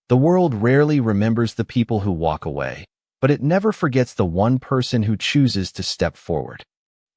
The world rarely remembers the people who walk away, but it never forgets the one person who chooses to step forward.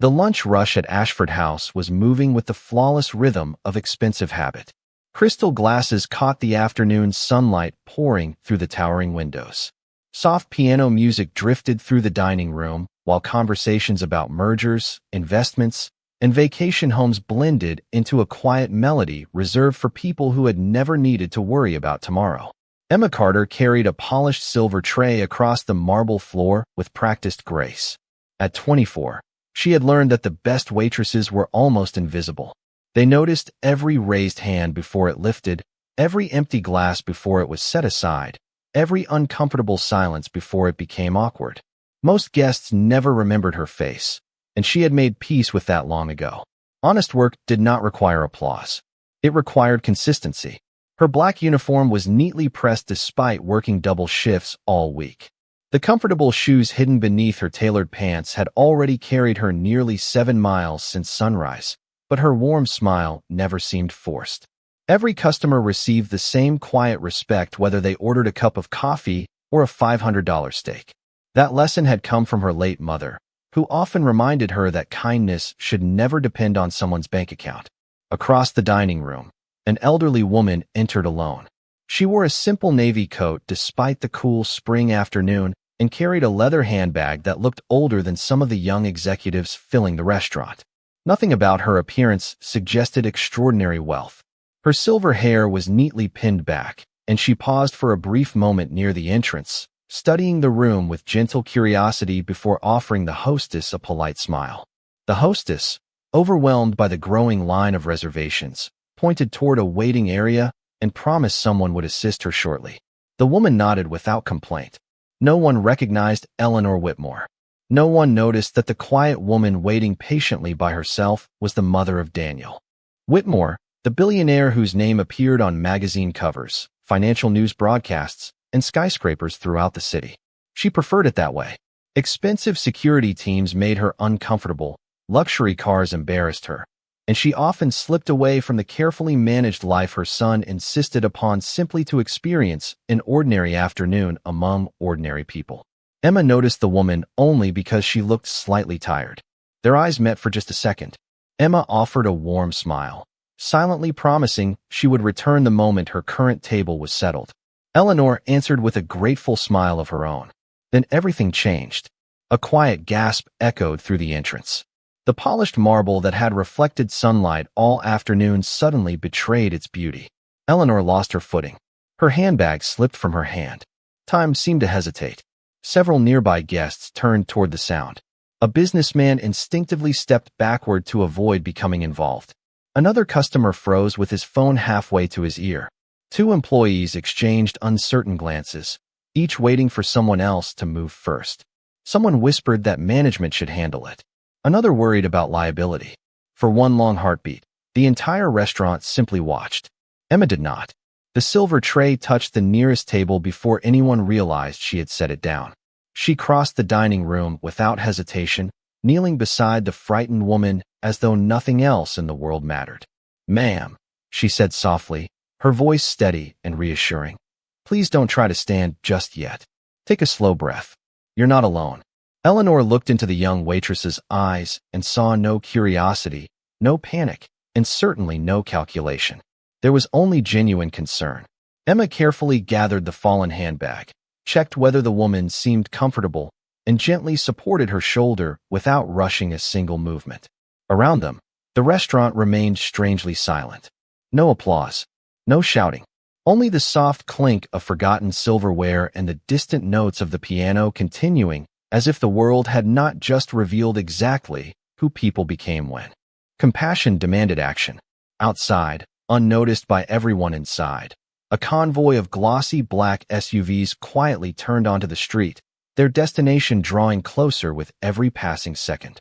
The lunch rush at Ashford House was moving with the flawless rhythm of expensive habit. Crystal glasses caught the afternoon sunlight pouring through the towering windows. Soft piano music drifted through the dining room, while conversations about mergers, investments, and vacation homes blended into a quiet melody reserved for people who had never needed to worry about tomorrow. Emma Carter carried a polished silver tray across the marble floor with practiced grace. At 24, she had learned that the best waitresses were almost invisible. They noticed every raised hand before it lifted, every empty glass before it was set aside, every uncomfortable silence before it became awkward. Most guests never remembered her face, and she had made peace with that long ago. Honest work did not require applause. It required consistency. Her black uniform was neatly pressed despite working double shifts all week. The comfortable shoes hidden beneath her tailored pants had already carried her nearly 7 miles since sunrise, but her warm smile never seemed forced. Every customer received the same quiet respect whether they ordered a cup of coffee or a $500 steak. That lesson had come from her late mother, who often reminded her that kindness should never depend on someone's bank account. Across the dining room, an elderly woman entered alone. She wore a simple navy coat despite the cool spring afternoon and carried a leather handbag that looked older than some of the young executives filling the restaurant. Nothing about her appearance suggested extraordinary wealth. Her silver hair was neatly pinned back, and she paused for a brief moment near the entrance, studying the room with gentle curiosity before offering the hostess a polite smile. The hostess, overwhelmed by the growing line of reservations, pointed toward a waiting area and promised someone would assist her shortly. The woman nodded without complaint. No one recognized Eleanor Whitmore. No one noticed that the quiet woman waiting patiently by herself was the mother of Daniel. Whitmore, the billionaire whose name appeared on magazine covers, financial news broadcasts, and skyscrapers throughout the city. She preferred it that way. Expensive security teams made her uncomfortable, luxury cars embarrassed her, and she often slipped away from the carefully managed life her son insisted upon simply to experience an ordinary afternoon among ordinary people. Emma noticed the woman only because she looked slightly tired. Their eyes met for just a second. Emma offered a warm smile, silently promising she would return the moment her current table was settled. Eleanor answered with a grateful smile of her own. Then everything changed. A quiet gasp echoed through the entrance. The polished marble that had reflected sunlight all afternoon suddenly betrayed its beauty. Eleanor lost her footing. Her handbag slipped from her hand. Time seemed to hesitate. Several nearby guests turned toward the sound. A businessman instinctively stepped backward to avoid becoming involved. Another customer froze with his phone halfway to his ear. 2 employees exchanged uncertain glances, each waiting for someone else to move first. Someone whispered that management should handle it. Another worried about liability. For one long heartbeat, the entire restaurant simply watched. Emma did not. The silver tray touched the nearest table before anyone realized she had set it down. She crossed the dining room without hesitation, kneeling beside the frightened woman as though nothing else in the world mattered. "Ma'am," she said softly, her voice steady and reassuring. "Please don't try to stand just yet. Take a slow breath. You're not alone." Eleanor looked into the young waitress's eyes and saw no curiosity, no panic, and certainly no calculation. There was only genuine concern. Emma carefully gathered the fallen handbag, checked whether the woman seemed comfortable, and gently supported her shoulder without rushing a single movement. Around them, the restaurant remained strangely silent. No applause, no shouting, only the soft clink of forgotten silverware and the distant notes of the piano continuing as if the world had not just revealed exactly who people became when. Compassion demanded action. Outside, unnoticed by everyone inside, a convoy of glossy black SUVs quietly turned onto the street, their destination drawing closer with every passing second.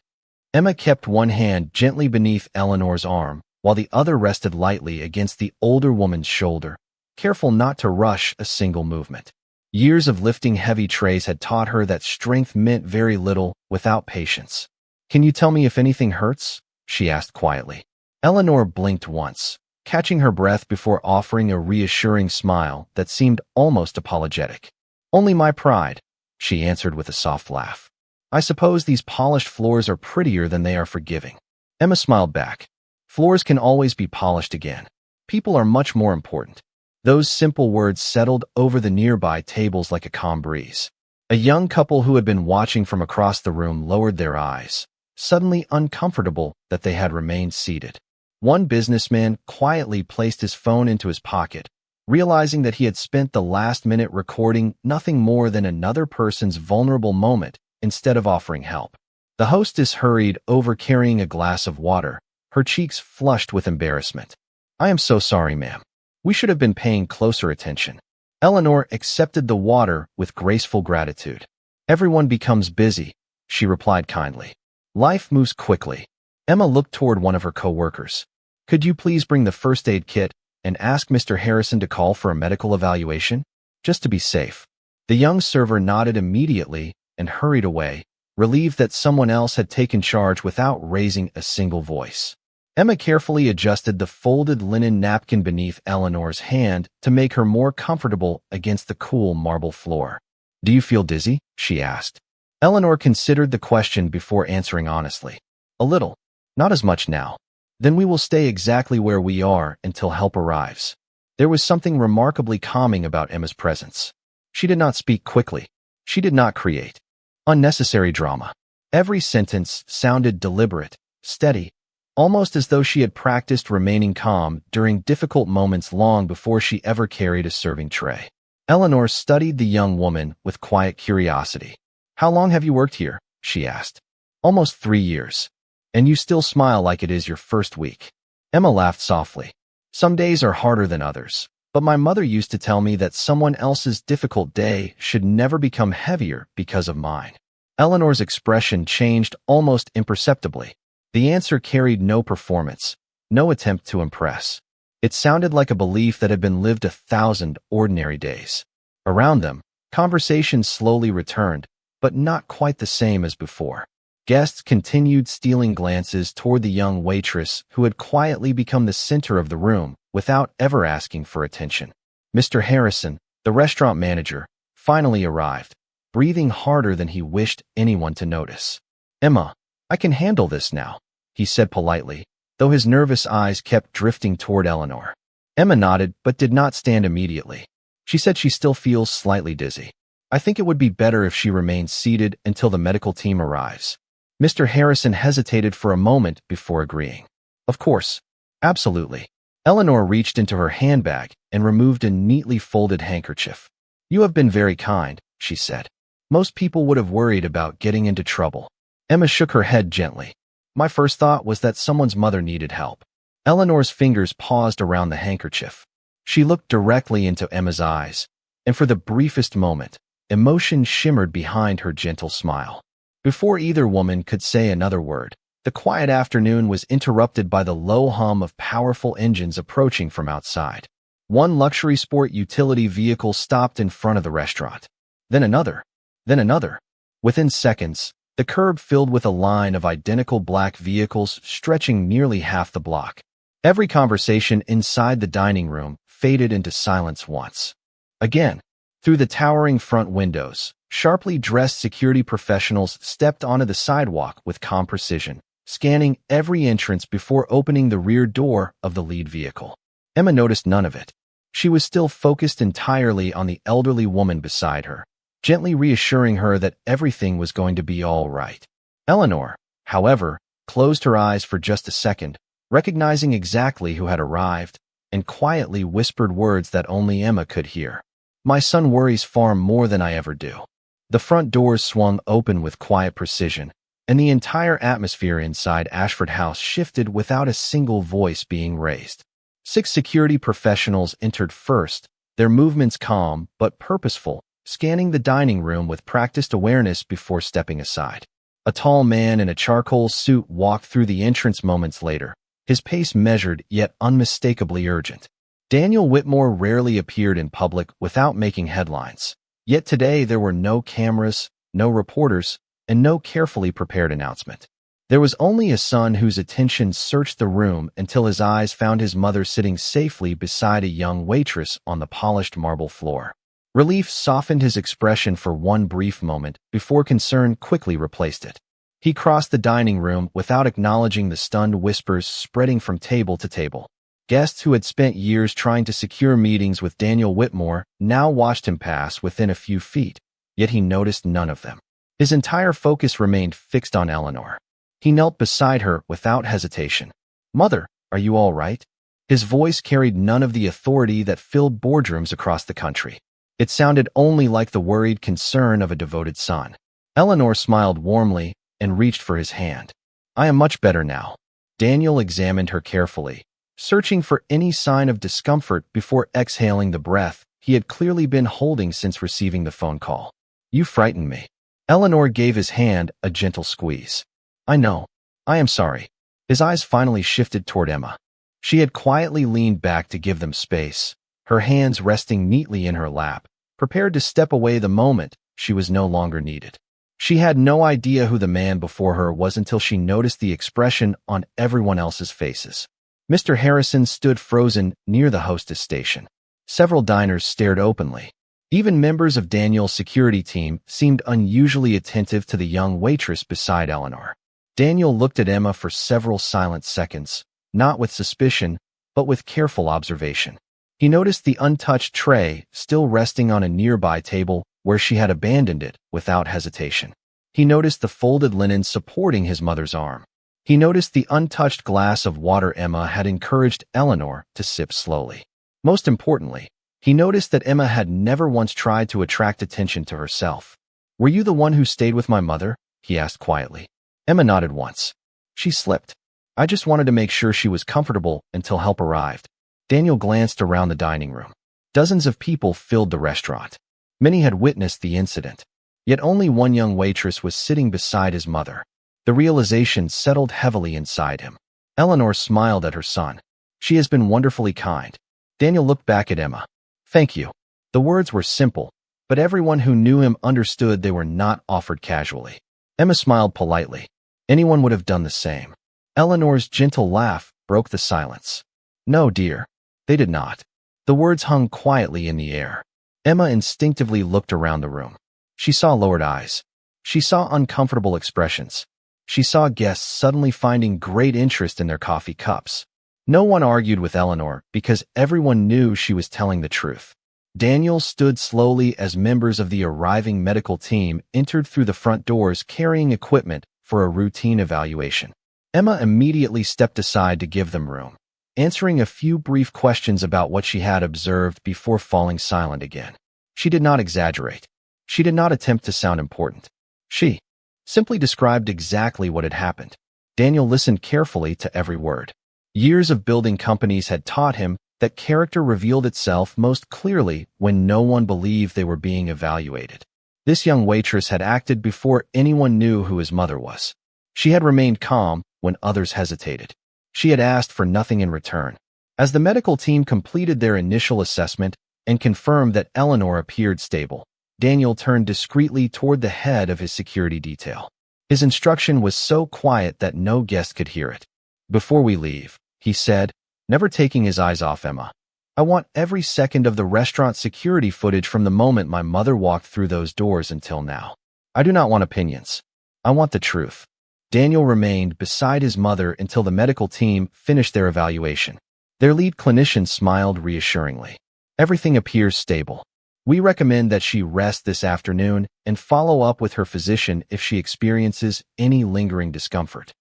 Emma kept one hand gently beneath Eleanor's arm, while the other rested lightly against the older woman's shoulder, careful not to rush a single movement. Years of lifting heavy trays had taught her that strength meant very little without patience. "Can you tell me if anything hurts?" she asked quietly. Eleanor blinked once, catching her breath before offering a reassuring smile that seemed almost apologetic. "Only my pride," she answered with a soft laugh. "I suppose these polished floors are prettier than they are forgiving." Emma smiled back. "Floors can always be polished again. People are much more important." Those simple words settled over the nearby tables like a calm breeze. A young couple who had been watching from across the room lowered their eyes, suddenly uncomfortable that they had remained seated. One businessman quietly placed his phone into his pocket, realizing that he had spent the last minute recording nothing more than another person's vulnerable moment instead of offering help. The hostess hurried over carrying a glass of water, her cheeks flushed with embarrassment. "I am so sorry, ma'am. We should have been paying closer attention." Eleanor accepted the water with graceful gratitude. "Everyone becomes busy," she replied kindly. "Life moves quickly." Emma looked toward one of her co-workers. "Could you please bring the first aid kit and ask Mr. Harrison to call for a medical evaluation, just to be safe?" The young server nodded immediately and hurried away, relieved that someone else had taken charge without raising a single voice. Emma carefully adjusted the folded linen napkin beneath Eleanor's hand to make her more comfortable against the cool marble floor. "Do you feel dizzy?" she asked. Eleanor considered the question before answering honestly. "A little. Not as much now." "Then we will stay exactly where we are until help arrives." There was something remarkably calming about Emma's presence. She did not speak quickly. She did not create unnecessary drama. Every sentence sounded deliberate, steady, almost as though she had practiced remaining calm during difficult moments long before she ever carried a serving tray. Eleanor studied the young woman with quiet curiosity. "How long have you worked here?" she asked. "Almost 3 years. And you still smile like it is your first week." Emma laughed softly. "Some days are harder than others, but my mother used to tell me that someone else's difficult day should never become heavier because of mine." Eleanor's expression changed almost imperceptibly. The answer carried no performance, no attempt to impress. It sounded like a belief that had been lived 1,000 ordinary days. Around them, conversation slowly returned, but not quite the same as before. Guests continued stealing glances toward the young waitress who had quietly become the center of the room without ever asking for attention. Mr. Harrison, the restaurant manager, finally arrived, breathing harder than he wished anyone to notice. "Emma, I can handle this now," he said politely, though his nervous eyes kept drifting toward Eleanor. Emma nodded but did not stand immediately. She said she still feels slightly dizzy. "I think it would be better if she remains seated until the medical team arrives." Mr. Harrison hesitated for a moment before agreeing. "Of course. Absolutely." Eleanor reached into her handbag and removed a neatly folded handkerchief. "You have been very kind," she said. "Most people would have worried about getting into trouble." Emma shook her head gently. "My first thought was that someone's mother needed help." Eleanor's fingers paused around the handkerchief. She looked directly into Emma's eyes, and for the briefest moment, emotion shimmered behind her gentle smile. Before either woman could say another word, the quiet afternoon was interrupted by the low hum of powerful engines approaching from outside. One luxury sport utility vehicle stopped in front of the restaurant. Then another. Then another. Within seconds, the curb filled with a line of identical black vehicles stretching nearly half the block. Every conversation inside the dining room faded into silence once. Again, through the towering front windows, sharply dressed security professionals stepped onto the sidewalk with calm precision, scanning every entrance before opening the rear door of the lead vehicle. Emma noticed none of it. She was still focused entirely on the elderly woman beside her, gently reassuring her that everything was going to be all right. Eleanor, however, closed her eyes for just a second, recognizing exactly who had arrived, and quietly whispered words that only Emma could hear. "My son worries far more than I ever do." The front doors swung open with quiet precision, and the entire atmosphere inside Ashford House shifted without a single voice being raised. 6 security professionals entered first, their movements calm but purposeful, scanning the dining room with practiced awareness before stepping aside. A tall man in a charcoal suit walked through the entrance moments later, his pace measured yet unmistakably urgent. Daniel Whitmore rarely appeared in public without making headlines. Yet today there were no cameras, no reporters, and no carefully prepared announcement. There was only a son whose attention searched the room until his eyes found his mother sitting safely beside a young waitress on the polished marble floor. Relief softened his expression for one brief moment before concern quickly replaced it. He crossed the dining room without acknowledging the stunned whispers spreading from table to table. Guests who had spent years trying to secure meetings with Daniel Whitmore now watched him pass within a few feet, yet he noticed none of them. His entire focus remained fixed on Eleanor. He knelt beside her without hesitation. "Mother, are you all right?" His voice carried none of the authority that filled boardrooms across the country. It sounded only like the worried concern of a devoted son. Eleanor smiled warmly and reached for his hand. "I am much better now." Daniel examined her carefully, searching for any sign of discomfort before exhaling the breath he had clearly been holding since receiving the phone call. "You frightened me." Eleanor gave his hand a gentle squeeze. "I know. I am sorry." His eyes finally shifted toward Emma. She had quietly leaned back to give them space, her hands resting neatly in her lap, prepared to step away the moment she was no longer needed. She had no idea who the man before her was until she noticed the expression on everyone else's faces. Mr. Harrison stood frozen near the hostess station. Several diners stared openly. Even members of Daniel's security team seemed unusually attentive to the young waitress beside Eleanor. Daniel looked at Emma for several silent seconds, not with suspicion, but with careful observation. He noticed the untouched tray still resting on a nearby table where she had abandoned it without hesitation. He noticed the folded linen supporting his mother's arm. He noticed the untouched glass of water Emma had encouraged Eleanor to sip slowly. Most importantly, he noticed that Emma had never once tried to attract attention to herself. "Were you the one who stayed with my mother?" he asked quietly. Emma nodded once. She slipped. "I just wanted to make sure she was comfortable until help arrived." Daniel glanced around the dining room. Dozens of people filled the restaurant. Many had witnessed the incident. Yet only one young waitress was sitting beside his mother. The realization settled heavily inside him. Eleanor smiled at her son. "She has been wonderfully kind." Daniel looked back at Emma. "Thank you." The words were simple, but everyone who knew him understood they were not offered casually. Emma smiled politely. Anyone would have done the same. Eleanor's gentle laugh broke the silence. "No, dear. They did not." The words hung quietly in the air. Emma instinctively looked around the room. She saw lowered eyes. She saw uncomfortable expressions. She saw guests suddenly finding great interest in their coffee cups. No one argued with Eleanor because everyone knew she was telling the truth. Daniel stood slowly as members of the arriving medical team entered through the front doors carrying equipment for a routine evaluation. Emma immediately stepped aside to give them room, answering a few brief questions about what she had observed before falling silent again. She did not exaggerate. She did not attempt to sound important. She simply described exactly what had happened. Daniel listened carefully to every word. Years of building companies had taught him that character revealed itself most clearly when no one believed they were being evaluated. This young waitress had acted before anyone knew who his mother was. She had remained calm when others hesitated. She had asked for nothing in return. As the medical team completed their initial assessment and confirmed that Eleanor appeared stable, Daniel turned discreetly toward the head of his security detail. His instruction was so quiet that no guest could hear it. "Before we leave," he said, never taking his eyes off Emma, "I want every second of the restaurant security footage from the moment my mother walked through those doors until now. I do not want opinions. I want the truth." Daniel remained beside his mother until the medical team finished their evaluation. Their lead clinician smiled reassuringly. "Everything appears stable. We recommend that she rest this afternoon and follow up with her physician if she experiences any lingering discomfort."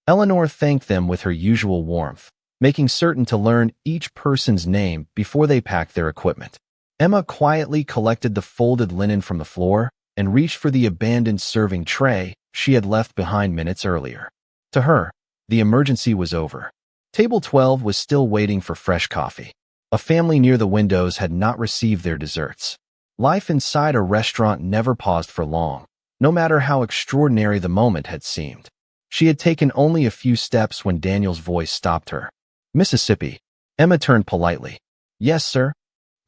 Eleanor thanked them with her usual warmth, making certain to learn each person's name before they packed their equipment. Emma quietly collected the folded linen from the floor and reached for the abandoned serving tray she had left behind minutes earlier. To her, the emergency was over. Table 12 was still waiting for fresh coffee. A family near the windows had not received their desserts. Life inside a restaurant never paused for long, no matter how extraordinary the moment had seemed. She had taken only a few steps when Daniel's voice stopped her. "Mississippi." Emma turned politely. "Yes, sir.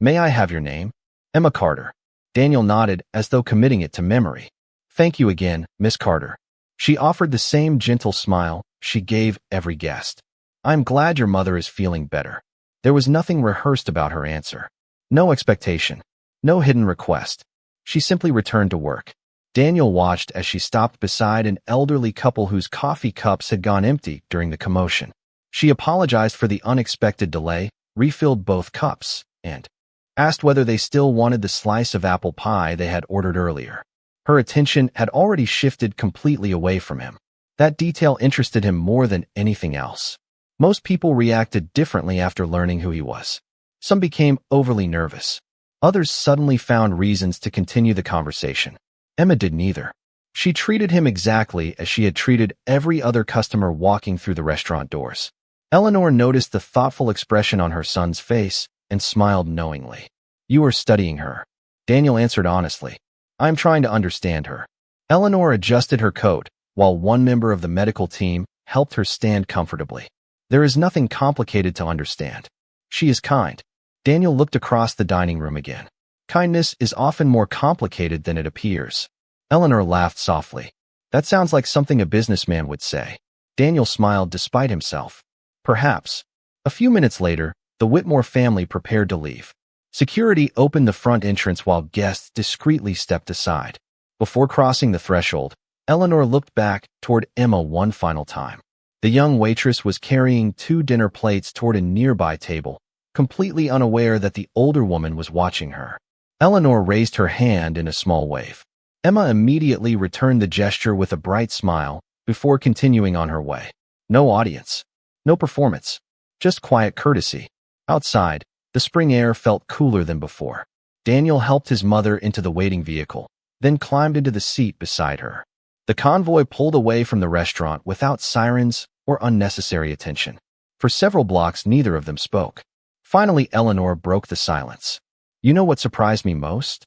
May I have your name?" "Emma Carter." Daniel nodded as though committing it to memory. "Thank you again, Miss Carter." She offered the same gentle smile she gave every guest. I'm glad your mother is feeling better. There was nothing rehearsed about her answer. No expectation. No hidden request. She simply returned to work. Daniel watched as she stopped beside an elderly couple whose coffee cups had gone empty during the commotion. She apologized for the unexpected delay, refilled both cups, and asked whether they still wanted the slice of apple pie they had ordered earlier. Her attention had already shifted completely away from him. That detail interested him more than anything else. Most people reacted differently after learning who he was. Some became overly nervous. Others suddenly found reasons to continue the conversation. Emma did neither. She treated him exactly as she had treated every other customer walking through the restaurant doors. Eleanor noticed the thoughtful expression on her son's face and smiled knowingly. You are studying her. Daniel answered honestly. I'm trying to understand her. Eleanor adjusted her coat, while one member of the medical team helped her stand comfortably. There is nothing complicated to understand. She is kind. Daniel looked across the dining room again. Kindness is often more complicated than it appears. Eleanor laughed softly. That sounds like something a businessman would say. Daniel smiled despite himself. Perhaps. A few minutes later, the Whitmore family prepared to leave. Security opened the front entrance while guests discreetly stepped aside. Before crossing the threshold, Eleanor looked back toward Emma one final time. The young waitress was carrying 2 dinner plates toward a nearby table, completely unaware that the older woman was watching her. Eleanor raised her hand in a small wave. Emma immediately returned the gesture with a bright smile before continuing on her way. No audience. No performance. Just quiet courtesy. Outside, the spring air felt cooler than before. Daniel helped his mother into the waiting vehicle, then climbed into the seat beside her. The convoy pulled away from the restaurant without sirens or unnecessary attention. For several blocks, neither of them spoke. Finally, Eleanor broke the silence. You know what surprised me most?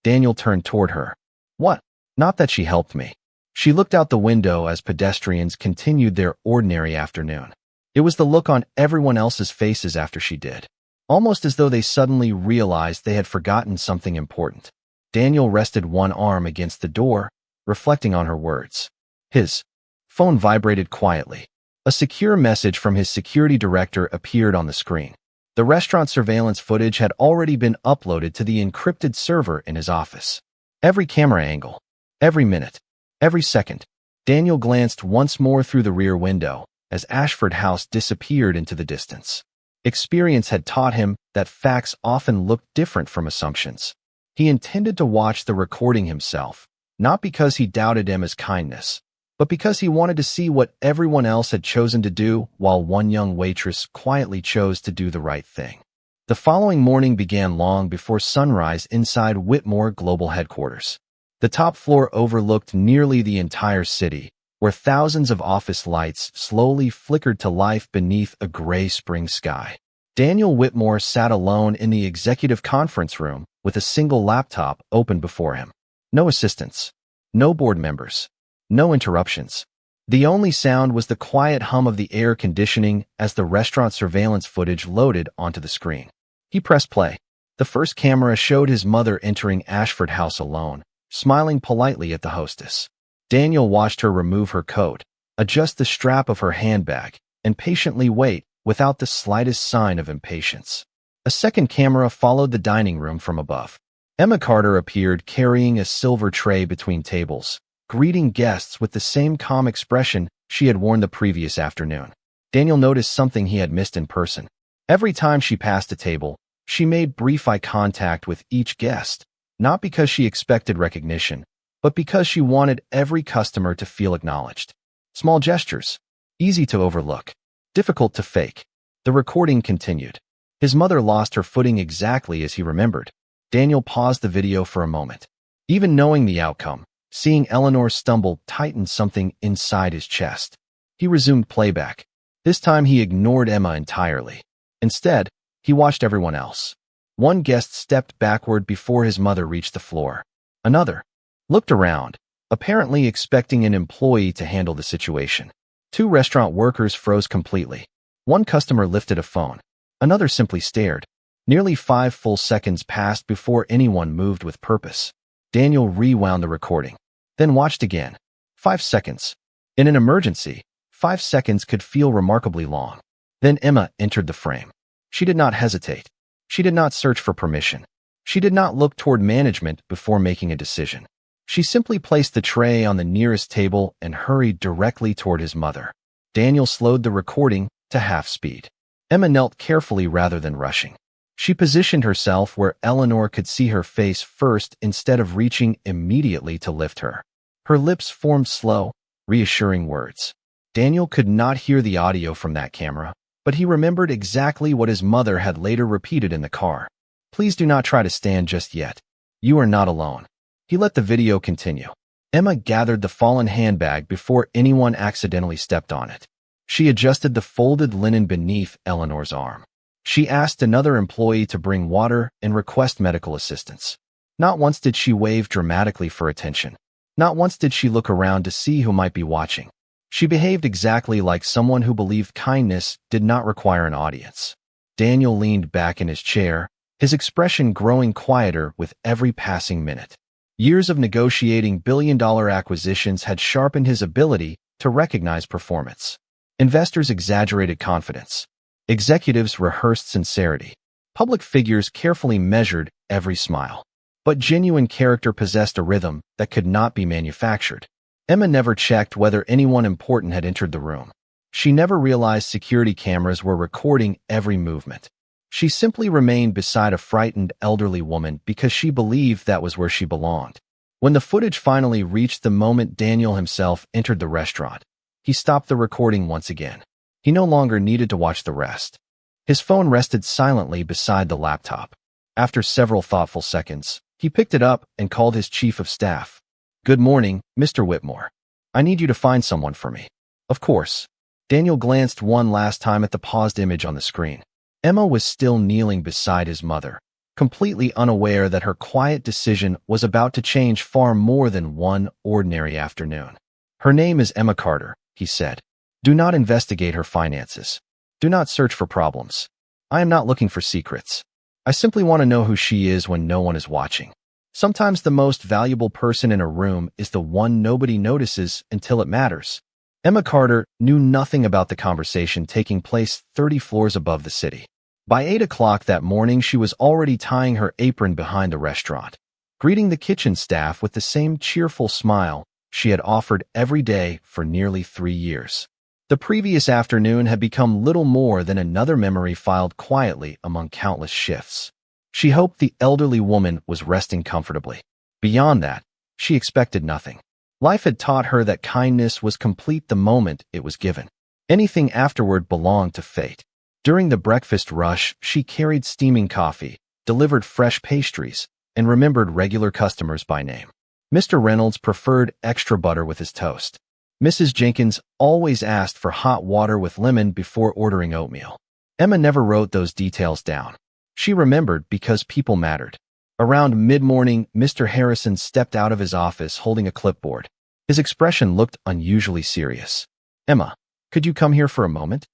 Daniel turned toward her. What? Not that she helped me. She looked out the window as pedestrians continued their ordinary afternoon. It was the look on everyone else's faces after she did. Almost as though they suddenly realized they had forgotten something important. Daniel rested one arm against the door, reflecting on her words. His phone vibrated quietly. A secure message from his security director appeared on the screen. The restaurant surveillance footage had already been uploaded to the encrypted server in his office. Every camera angle, every minute, every second. Daniel glanced once more through the rear window as Ashford House disappeared into the distance. Experience had taught him that facts often look different from assumptions. He intended to watch the recording himself, not because he doubted Emma's kindness, but because he wanted to see what everyone else had chosen to do while one young waitress quietly chose to do the right thing. The following morning began long before sunrise inside Whitmore Global Headquarters. The top floor overlooked nearly the entire city, where thousands of office lights slowly flickered to life beneath a gray spring sky. Daniel Whitmore sat alone in the executive conference room with a single laptop open before him. No assistants, no board members, no interruptions. The only sound was the quiet hum of the air conditioning as the restaurant surveillance footage loaded onto the screen. He pressed play. The first camera showed his mother entering Ashford House alone, smiling politely at the hostess. Daniel watched her remove her coat, adjust the strap of her handbag, and patiently wait without the slightest sign of impatience. A second camera followed the dining room from above. Emma Carter appeared carrying a silver tray between tables, greeting guests with the same calm expression she had worn the previous afternoon. Daniel noticed something he had missed in person. Every time she passed a table, she made brief eye contact with each guest, not because she expected recognition, but because she wanted every customer to feel acknowledged. Small gestures, easy to overlook, difficult to fake. The recording continued. His mother lost her footing exactly as he remembered. Daniel paused the video for a moment. Even knowing the outcome, seeing Eleanor stumble tightened something inside his chest. He resumed playback. This time he ignored Emma entirely. Instead, he watched everyone else. One guest stepped backward before his mother reached the floor. Another looked around, apparently expecting an employee to handle the situation. 2 restaurant workers froze completely. One customer lifted a phone. Another simply stared. Nearly 5 full seconds passed before anyone moved with purpose. Daniel rewound the recording, then watched again. 5 seconds. In an emergency, 5 seconds could feel remarkably long. Then Emma entered the frame. She did not hesitate. She did not search for permission. She did not look toward management before making a decision. She simply placed the tray on the nearest table and hurried directly toward his mother. Daniel slowed the recording to half speed. Emma knelt carefully rather than rushing. She positioned herself where Eleanor could see her face first instead of reaching immediately to lift her. Her lips formed slow, reassuring words. Daniel could not hear the audio from that camera, but he remembered exactly what his mother had later repeated in the car. Please do not try to stand just yet. You are not alone. He let the video continue. Emma gathered the fallen handbag before anyone accidentally stepped on it. She adjusted the folded linen beneath Eleanor's arm. She asked another employee to bring water and request medical assistance. Not once did she wave dramatically for attention. Not once did she look around to see who might be watching. She behaved exactly like someone who believed kindness did not require an audience. Daniel leaned back in his chair, his expression growing quieter with every passing minute. Years of negotiating billion-dollar acquisitions had sharpened his ability to recognize performance. Investors exaggerated confidence. Executives rehearsed sincerity. Public figures carefully measured every smile. But genuine character possessed a rhythm that could not be manufactured. Emma never checked whether anyone important had entered the room. She never realized security cameras were recording every movement. She simply remained beside a frightened elderly woman because she believed that was where she belonged. When the footage finally reached the moment Daniel himself entered the restaurant, he stopped the recording once again. He no longer needed to watch the rest. His phone rested silently beside the laptop. After several thoughtful seconds, he picked it up and called his chief of staff. Good morning, Mr. Whitmore. I need you to find someone for me. Of course. Daniel glanced one last time at the paused image on the screen. Emma was still kneeling beside his mother, completely unaware that her quiet decision was about to change far more than one ordinary afternoon. Her name is Emma Carter, he said. Do not investigate her finances. Do not search for problems. I am not looking for secrets. I simply want to know who she is when no one is watching. Sometimes the most valuable person in a room is the one nobody notices until it matters. Emma Carter knew nothing about the conversation taking place 30 floors above the city. By 8 o'clock that morning, she was already tying her apron behind the restaurant, greeting the kitchen staff with the same cheerful smile she had offered every day for nearly 3 years. The previous afternoon had become little more than another memory filed quietly among countless shifts. She hoped the elderly woman was resting comfortably. Beyond that, she expected nothing. Life had taught her that kindness was complete the moment it was given. Anything afterward belonged to fate. During the breakfast rush, she carried steaming coffee, delivered fresh pastries, and remembered regular customers by name. Mr. Reynolds preferred extra butter with his toast. Mrs. Jenkins always asked for hot water with lemon before ordering oatmeal. Emma never wrote those details down. She remembered because people mattered. Around mid-morning, Mr. Harrison stepped out of his office holding a clipboard. His expression looked unusually serious. Emma, could you come here for a moment?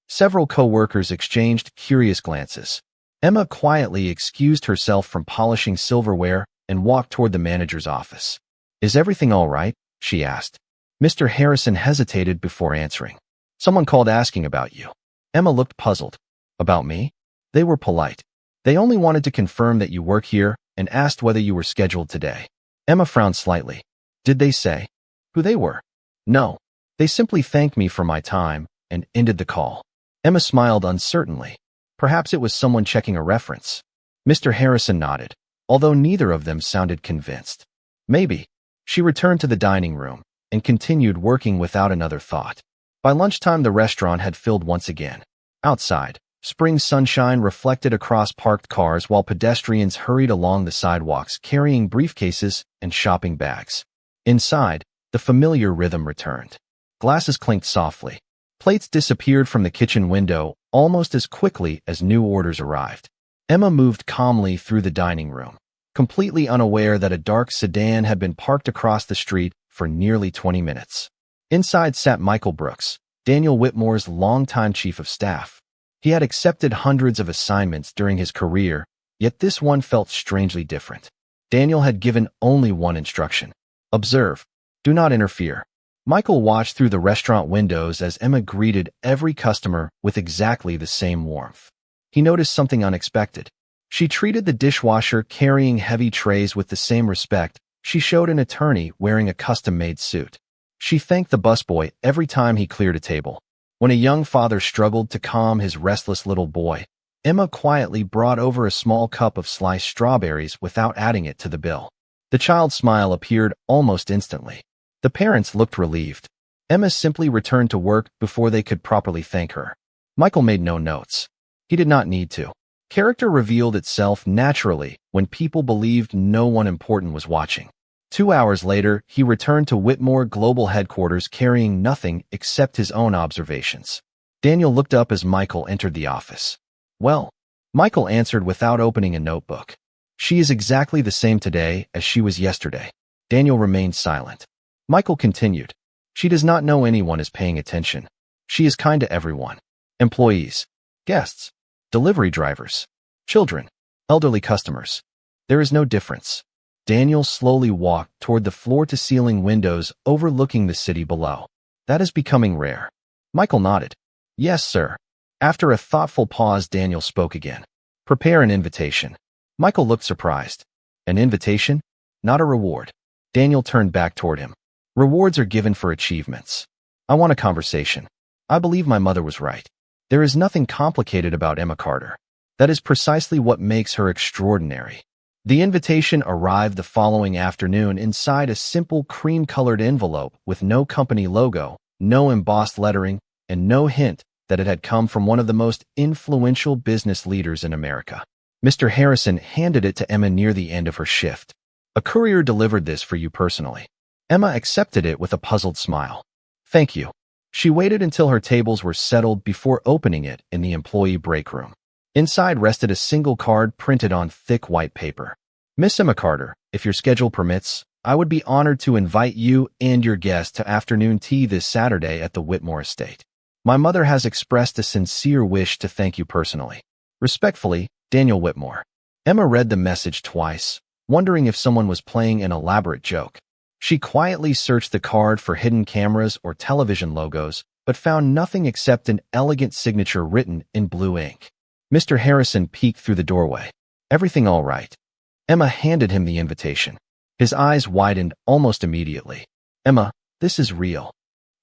Several co-workers exchanged curious glances. Emma quietly excused herself from polishing silverware and walked toward the manager's office. Is everything all right? She asked. Mr. Harrison hesitated before answering. Someone called asking about you. Emma looked puzzled. About me? They were polite. They only wanted to confirm that you work here and asked whether you were scheduled today. Emma frowned slightly. Did they say who they were? No. They simply thanked me for my time and ended the call. Emma smiled uncertainly. Perhaps it was someone checking a reference. Mr. Harrison nodded, although neither of them sounded convinced. Maybe. She returned to the dining room and continued working without another thought. By lunchtime, the restaurant had filled once again. Outside, spring sunshine reflected across parked cars while pedestrians hurried along the sidewalks carrying briefcases and shopping bags. Inside, the familiar rhythm returned. Glasses clinked softly. Plates disappeared from the kitchen window almost as quickly as new orders arrived. Emma moved calmly through the dining room, completely unaware that a dark sedan had been parked across the street for nearly 20 minutes. Inside sat Michael Brooks, Daniel Whitmore's longtime chief of staff. He had accepted hundreds of assignments during his career, yet this one felt strangely different. Daniel had given only one instruction. Observe. Do not interfere. Michael watched through the restaurant windows as Emma greeted every customer with exactly the same warmth. He noticed something unexpected. She treated the dishwasher carrying heavy trays with the same respect she showed an attorney wearing a custom-made suit. She thanked the busboy every time he cleared a table. When a young father struggled to calm his restless little boy, Emma quietly brought over a small cup of sliced strawberries without adding it to the bill. The child's smile appeared almost instantly. The parents looked relieved. Emma simply returned to work before they could properly thank her. Michael made no notes. He did not need to. Character revealed itself naturally when people believed no one important was watching. 2 hours later, he returned to Whitmore Global Headquarters carrying nothing except his own observations. Daniel looked up as Michael entered the office. "Well," Michael answered without opening a notebook. "She is exactly the same today as she was yesterday." Daniel remained silent. Michael continued. "She does not know anyone is paying attention. She is kind to everyone. Employees, guests, delivery drivers, children, elderly customers. There is no difference." Daniel slowly walked toward the floor-to-ceiling windows overlooking the city below. "That is becoming rare." Michael nodded. "Yes, sir." After a thoughtful pause, Daniel spoke again. "Prepare an invitation." Michael looked surprised. "An invitation? Not a reward." Daniel turned back toward him. "Rewards are given for achievements. I want a conversation. I believe my mother was right. There is nothing complicated about Emma Carter. That is precisely what makes her extraordinary." The invitation arrived the following afternoon inside a simple cream-colored envelope with no company logo, no embossed lettering, and no hint that it had come from one of the most influential business leaders in America. Mr. Harrison handed it to Emma near the end of her shift. "A courier delivered this for you personally." Emma accepted it with a puzzled smile. "Thank you." She waited until her tables were settled before opening it in the employee break room. Inside rested a single card printed on thick white paper. "Miss Emma Carter, if your schedule permits, I would be honored to invite you and your guest to afternoon tea this Saturday at the Whitmore estate. My mother has expressed a sincere wish to thank you personally. Respectfully, Daniel Whitmore." Emma read the message twice, wondering if someone was playing an elaborate joke. She quietly searched the card for hidden cameras or television logos, but found nothing except an elegant signature written in blue ink. Mr. Harrison peeked through the doorway. "Everything all right?" Emma handed him the invitation. His eyes widened almost immediately. "Emma, this is real."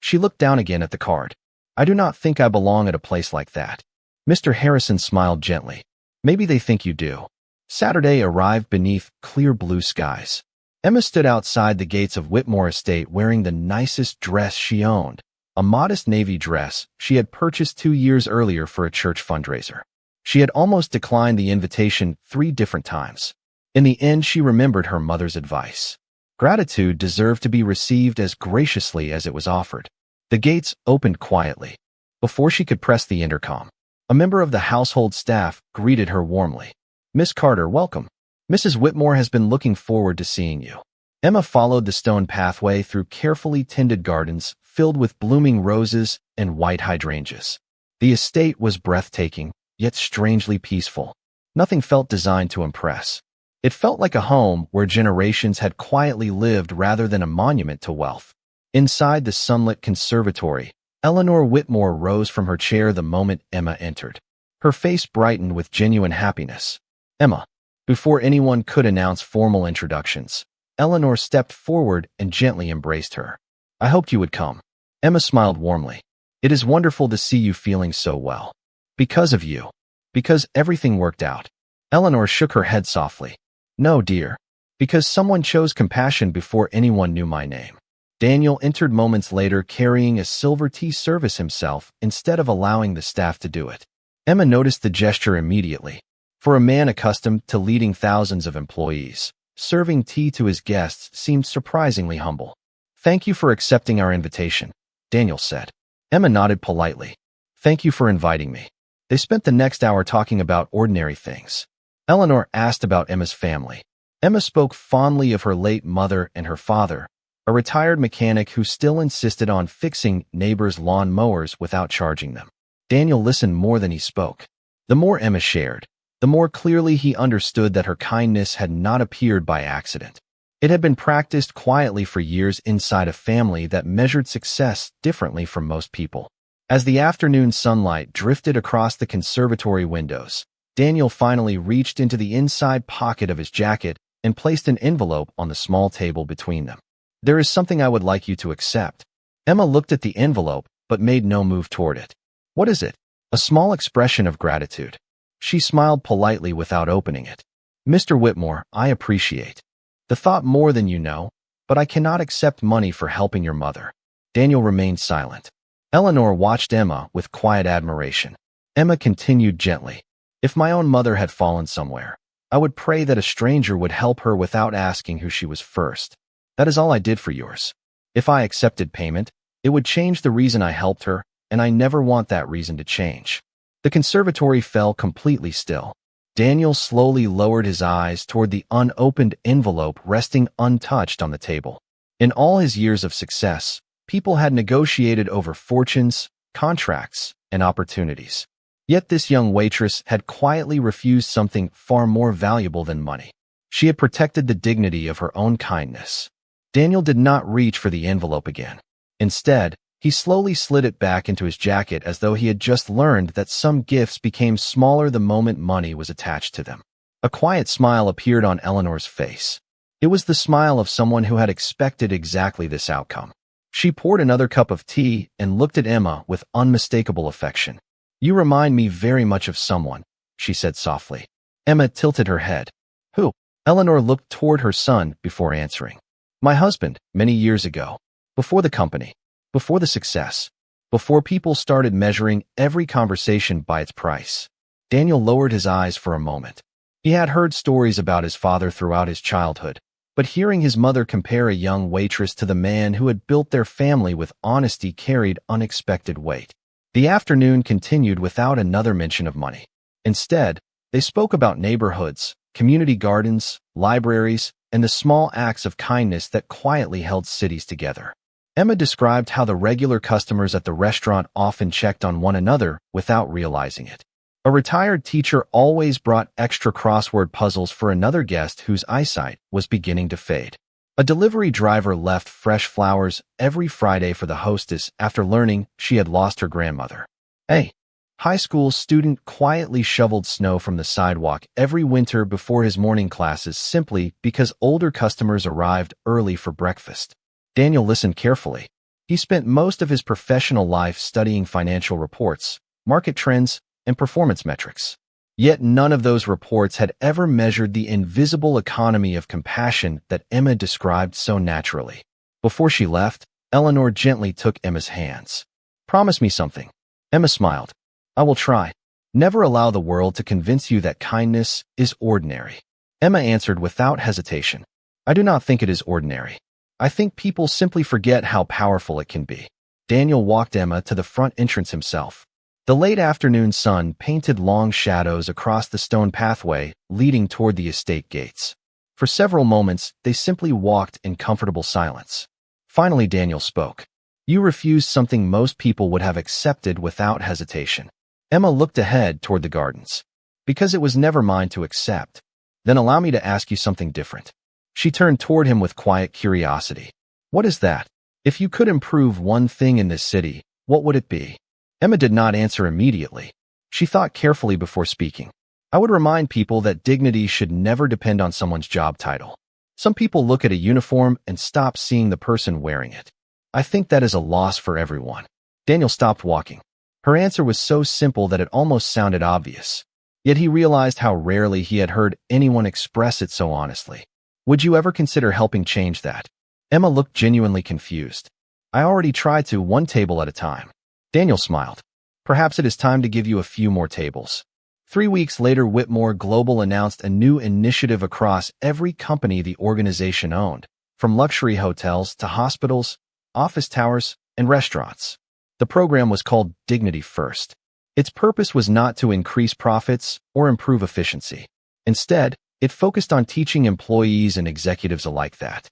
She looked down again at the card. "I do not think I belong at a place like that." Mr. Harrison smiled gently. "Maybe they think you do." Saturday arrived beneath clear blue skies. Emma stood outside the gates of Whitmore Estate wearing the nicest dress she owned, a modest navy dress she had purchased 2 years earlier for a church fundraiser. She had almost declined the invitation 3 different times. In the end, she remembered her mother's advice. Gratitude deserved to be received as graciously as it was offered. The gates opened quietly. Before she could press the intercom, a member of the household staff greeted her warmly. "Miss Carter, welcome. Mrs. Whitmore has been looking forward to seeing you." Emma followed the stone pathway through carefully tended gardens filled with blooming roses and white hydrangeas. The estate was breathtaking, yet strangely peaceful. Nothing felt designed to impress. It felt like a home where generations had quietly lived rather than a monument to wealth. Inside the sunlit conservatory, Eleanor Whitmore rose from her chair the moment Emma entered. Her face brightened with genuine happiness. "Emma." Before anyone could announce formal introductions, Eleanor stepped forward and gently embraced her. "I hoped you would come." Emma smiled warmly. "It is wonderful to see you feeling so well. Because of you. Because everything worked out." Eleanor shook her head softly. "No, dear. Because someone chose compassion before anyone knew my name." Daniel entered moments later carrying a silver tea service himself instead of allowing the staff to do it. Emma noticed the gesture immediately. For a man accustomed to leading thousands of employees, serving tea to his guests seemed surprisingly humble. "Thank you for accepting our invitation," Daniel said. Emma nodded politely. "Thank you for inviting me." They spent the next hour talking about ordinary things. Eleanor asked about Emma's family. Emma spoke fondly of her late mother and her father, a retired mechanic who still insisted on fixing neighbors' lawn mowers without charging them. Daniel listened more than he spoke. The more Emma shared, the more clearly he understood that her kindness had not appeared by accident. It had been practiced quietly for years inside a family that measured success differently from most people. As the afternoon sunlight drifted across the conservatory windows, Daniel finally reached into the inside pocket of his jacket and placed an envelope on the small table between them. "There is something I would like you to accept." Emma looked at the envelope, but made no move toward it. "What is it?" "A small expression of gratitude." She smiled politely without opening it. "Mr. Whitmore, I appreciate the thought more than you know, but I cannot accept money for helping your mother." Daniel remained silent. Eleanor watched Emma with quiet admiration. Emma continued gently. "If my own mother had fallen somewhere, I would pray that a stranger would help her without asking who she was first. That is all I did for yours. If I accepted payment, it would change the reason I helped her, and I never want that reason to change." The conservatory fell completely still. Daniel slowly lowered his eyes toward the unopened envelope resting untouched on the table. In all his years of success, people had negotiated over fortunes, contracts, and opportunities. Yet this young waitress had quietly refused something far more valuable than money. She had protected the dignity of her own kindness. Daniel did not reach for the envelope again. Instead, he slowly slid it back into his jacket as though he had just learned that some gifts became smaller the moment money was attached to them. A quiet smile appeared on Eleanor's face. It was the smile of someone who had expected exactly this outcome. She poured another cup of tea and looked at Emma with unmistakable affection. "You remind me very much of someone," she said softly. Emma tilted her head. "Who?" Eleanor looked toward her son before answering. "My husband, many years ago. Before the company. Before the success. Before people started measuring every conversation by its price." Daniel lowered his eyes for a moment. He had heard stories about his father throughout his childhood, but hearing his mother compare a young waitress to the man who had built their family with honesty carried unexpected weight. The afternoon continued without another mention of money. Instead, they spoke about neighborhoods, community gardens, libraries, and the small acts of kindness that quietly held cities together. Emma described how the regular customers at the restaurant often checked on one another without realizing it. A retired teacher always brought extra crossword puzzles for another guest whose eyesight was beginning to fade. A delivery driver left fresh flowers every Friday for the hostess after learning she had lost her grandmother. A high school student quietly shoveled snow from the sidewalk every winter before his morning classes simply because older customers arrived early for breakfast. Daniel listened carefully. He spent most of his professional life studying financial reports, market trends, and performance metrics. Yet none of those reports had ever measured the invisible economy of compassion that Emma described so naturally. Before she left, Eleanor gently took Emma's hands. "Promise me something." Emma smiled. "I will try. Never allow the world to convince you that kindness is ordinary." Emma answered without hesitation. "I do not think it is ordinary. I think people simply forget how powerful it can be." Daniel walked Emma to the front entrance himself. The late afternoon sun painted long shadows across the stone pathway leading toward the estate gates. For several moments, they simply walked in comfortable silence. Finally, Daniel spoke. "You refused something most people would have accepted without hesitation." Emma looked ahead toward the gardens. "Because it was never mine to accept." "Then allow me to ask you something different." She turned toward him with quiet curiosity. "What is that? If you could improve one thing in this city, what would it be?" Emma did not answer immediately. She thought carefully before speaking. "I would remind people that dignity should never depend on someone's job title. Some people look at a uniform and stop seeing the person wearing it. I think that is a loss for everyone." Daniel stopped walking. Her answer was so simple that it almost sounded obvious. Yet he realized how rarely he had heard anyone express it so honestly. "Would you ever consider helping change that?" Emma looked genuinely confused. "I already try to, one table at a time." Daniel smiled. "Perhaps it is time to give you a few more tables." 3 weeks later, Whitmore Global announced a new initiative across every company the organization owned, from luxury hotels to hospitals, office towers, and restaurants. The program was called Dignity First. Its purpose was not to increase profits or improve efficiency. Instead, it focused on teaching employees and executives alike that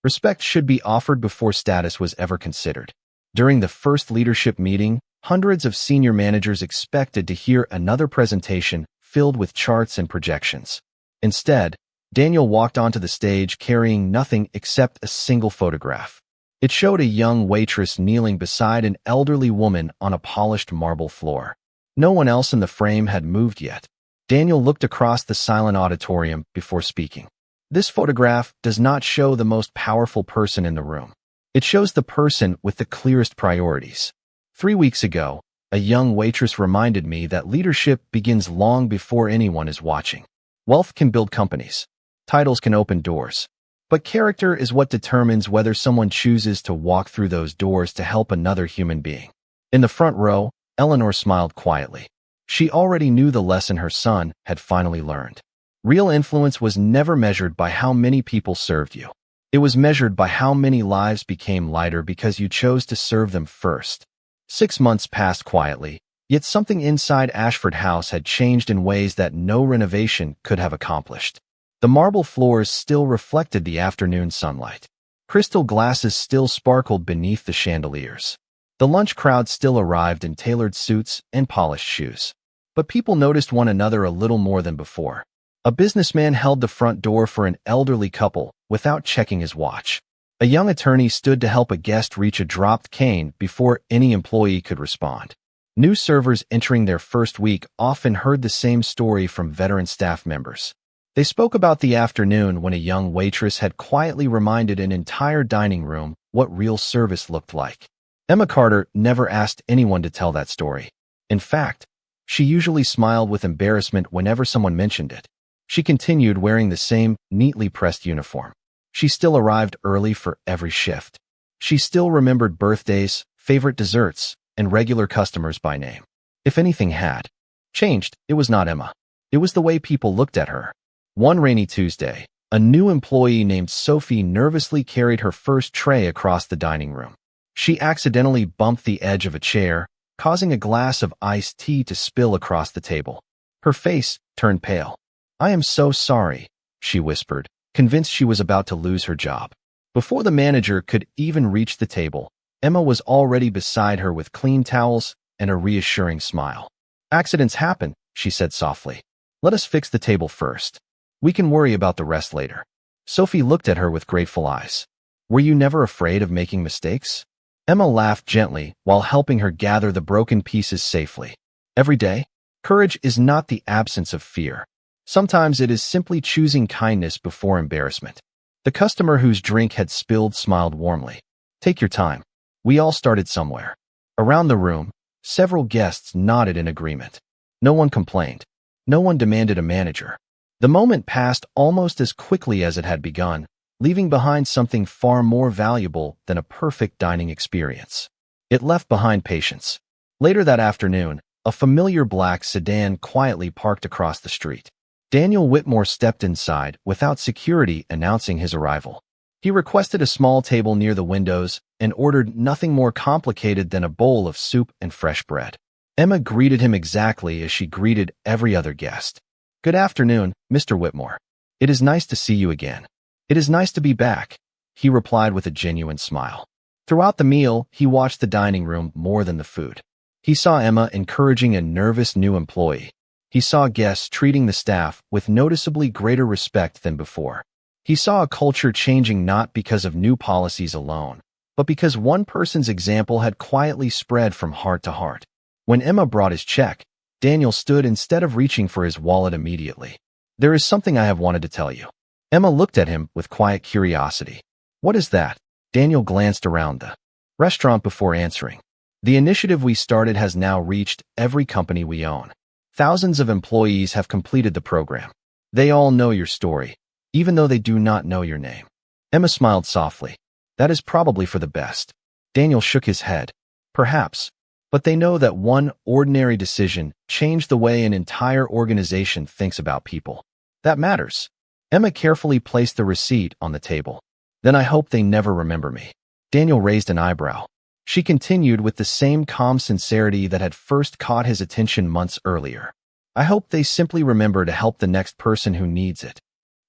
respect should be offered before status was ever considered. During the first leadership meeting, hundreds of senior managers expected to hear another presentation filled with charts and projections. Instead, Daniel walked onto the stage carrying nothing except a single photograph. It showed a young waitress kneeling beside an elderly woman on a polished marble floor. No one else in the frame had moved yet. Daniel looked across the silent auditorium before speaking. This photograph does not show the most powerful person in the room. It shows the person with the clearest priorities. 3 weeks ago, a young waitress reminded me that leadership begins long before anyone is watching. Wealth can build companies. Titles can open doors. But character is what determines whether someone chooses to walk through those doors to help another human being. In the front row, Eleanor smiled quietly. She already knew the lesson her son had finally learned. Real influence was never measured by how many people served you. It was measured by how many lives became lighter because you chose to serve them first. 6 months passed quietly, yet something inside Ashford House had changed in ways that no renovation could have accomplished. The marble floors still reflected the afternoon sunlight. Crystal glasses still sparkled beneath the chandeliers. The lunch crowd still arrived in tailored suits and polished shoes. But people noticed one another a little more than before. A businessman held the front door for an elderly couple without checking his watch. A young attorney stood to help a guest reach a dropped cane before any employee could respond. New servers entering their first week often heard the same story from veteran staff members. They spoke about the afternoon when a young waitress had quietly reminded an entire dining room what real service looked like. Emma Carter never asked anyone to tell that story. In fact, she usually smiled with embarrassment whenever someone mentioned it. She continued wearing the same neatly pressed uniform. She still arrived early for every shift. She still remembered birthdays, favorite desserts, and regular customers by name. If anything had changed, it was not Emma. It was the way people looked at her. One rainy Tuesday, a new employee named Sophie nervously carried her first tray across the dining room. She accidentally bumped the edge of a chair, causing a glass of iced tea to spill across the table. Her face turned pale. "I am so sorry," she whispered, convinced she was about to lose her job. Before the manager could even reach the table, Emma was already beside her with clean towels and a reassuring smile. "Accidents happen," she said softly. "Let us fix the table first. We can worry about the rest later." Sophie looked at her with grateful eyes. "Were you never afraid of making mistakes?" Emma laughed gently while helping her gather the broken pieces safely. "Every day, courage is not the absence of fear. Sometimes it is simply choosing kindness before embarrassment." The customer whose drink had spilled smiled warmly. "Take your time. We all started somewhere." Around the room, several guests nodded in agreement. No one complained. No one demanded a manager. The moment passed almost as quickly as it had begun, leaving behind something far more valuable than a perfect dining experience. It left behind patience. Later that afternoon, a familiar black sedan quietly parked across the street. Daniel Whitmore stepped inside without security announcing his arrival. He requested a small table near the windows and ordered nothing more complicated than a bowl of soup and fresh bread. Emma greeted him exactly as she greeted every other guest. "Good afternoon, Mr. Whitmore. It is nice to see you again." "It is nice to be back," he replied with a genuine smile. Throughout the meal, he watched the dining room more than the food. He saw Emma encouraging a nervous new employee. He saw guests treating the staff with noticeably greater respect than before. He saw a culture changing not because of new policies alone, but because one person's example had quietly spread from heart to heart. When Emma brought his check, Daniel stood instead of reaching for his wallet immediately. "There is something I have wanted to tell you." Emma looked at him with quiet curiosity. "What is that?" Daniel glanced around the restaurant before answering. "The initiative we started has now reached every company we own. Thousands of employees have completed the program. They all know your story, even though they do not know your name." Emma smiled softly. "That is probably for the best." Daniel shook his head. "Perhaps. But they know that one ordinary decision changed the way an entire organization thinks about people. That matters." Emma carefully placed the receipt on the table. "Then I hope they never remember me." Daniel raised an eyebrow. She continued with the same calm sincerity that had first caught his attention months earlier. "I hope they simply remember to help the next person who needs it."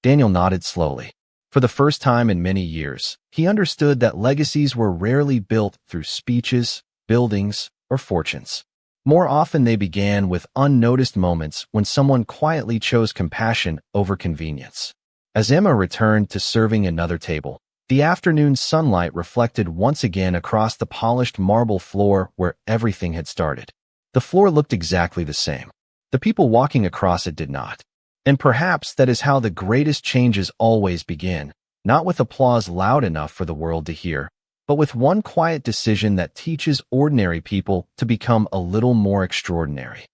Daniel nodded slowly. For the first time in many years, he understood that legacies were rarely built through speeches, buildings, or fortunes. More often they began with unnoticed moments when someone quietly chose compassion over convenience. As Emma returned to serving another table, the afternoon sunlight reflected once again across the polished marble floor where everything had started. The floor looked exactly the same. The people walking across it did not. And perhaps that is how the greatest changes always begin, not with applause loud enough for the world to hear, but with one quiet decision that teaches ordinary people to become a little more extraordinary.